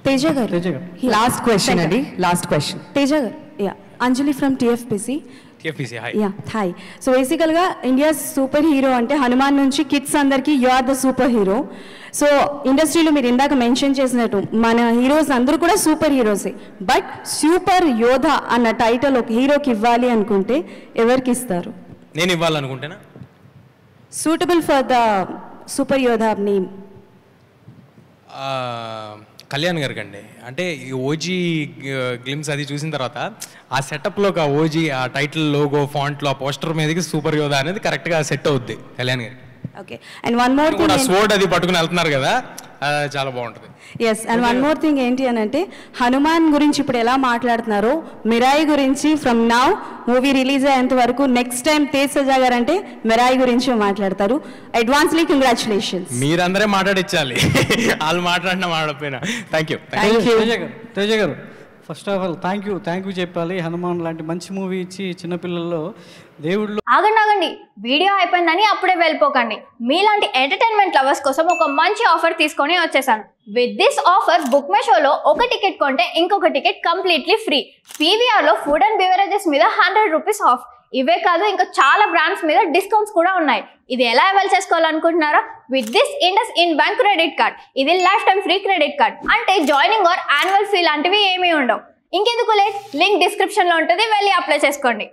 తేజ గారు. Last question అండి, last question. Teja గారు, yeah. Anjali from TFPC. Yeah, hi. So బేసికల్గా ఇండియా సూపర్ హీరో అంటే హనుమాన్ నుంచి కిడ్స్ అందరికీ you are the super hero. So ఇండస్ట్రీలో మీరు ఇందాక మెన్షన్ చేసినట్టు మన హీరోస్ అందరూ కూడా సూపర్ హీరోసే. బట్ సూపర్ యోధ అన్న టైటిల్ ఒక హీరోకి ఇవ్వాలి అనుకుంటే ఎవరికి ఇస్తారు? నేను ఇవ్వాలనుకుంటేనా? సూటబుల్ ఫర్ ద సూపర్ యోధ నేమ్. కళ్యాణ్ గారికి అండి. అంటే ఈ ఓజీ గ్లిమ్స్ అది చూసిన తర్వాత ఆ సెటప్లో ఆ ఓజీ ఆ టైటిల్ లోగో ఫాంట్లో ఆ పోస్టర్ మీదకి సూపర్ యోధా అనేది కరెక్ట్గా సెట్ అవుద్ది కళ్యాణ్ గారికి. Okay. And one more thing, sword అది పట్టుకుని వెళ్తున్నారు కదా, చాలా బాగుంటుంది. Yes. And one more thing ఏంటి అని అంటే, హనుమాన్ గురించి ఇప్పుడు ఎలా మాట్లాడుతున్నారో మిరాయి గురించి ఫ్రమ్ నౌ మూవీ రిలీజ్ అయ్యేంత వరకు నెక్స్ట్ టైం తేజ్ సజా గారు అంటే మిరాయి గురించి మాట్లాడతారు. Advancely congratulations. మీరందరే మాట్లాడించాలి, వాళ్ళు మాట్లాడినా మాట్లాడకపోయినా. Thank you. తేజ గారు, first of all thank you చెప్పాలి. హనుమాన్ లాంటి మంచి మూవీ ఇచ్చి చిన్నపిల్లల్లో దేవుళ్ళు. ఆగండి, వీడియో అయిపోయిందని అప్పుడే వెళ్ళిపోకండి. మీలాంటి ఎంటర్టైన్మెంట్ లవర్స్ కోసం ఒక మంచి ఆఫర్ తీసుకొని వచ్చేసాను. With this offer book my షోలో ఒక టికెట్ కొంటే ఇంకొక టికెట్ కంప్లీట్లీ ఫ్రీ. పీవీఆర్లో ఫుడ్ అండ్ బెవరేజెస్ మీద 100 రూపీస్ ఆఫ్. ఇవే కాదు, ఇంకా చాలా బ్రాండ్స్ మీద డిస్కౌంట్స్ కూడా ఉన్నాయి. ఇది ఎలా అవైల్ చేసుకోవాలనుకుంటున్నారా? With this IndusInd bank credit card. ఇది lifetime free credit card. అంటే జాయినింగ్ ఆర్ యాన్యువల్ ఫీ లాంటివి ఏమీ ఉండవు. ఇంకెందుకు లేట్, లింక్ డిస్క్రిప్షన్లో ఉంటుంది, వెళ్ళి అప్లై చేసుకోండి.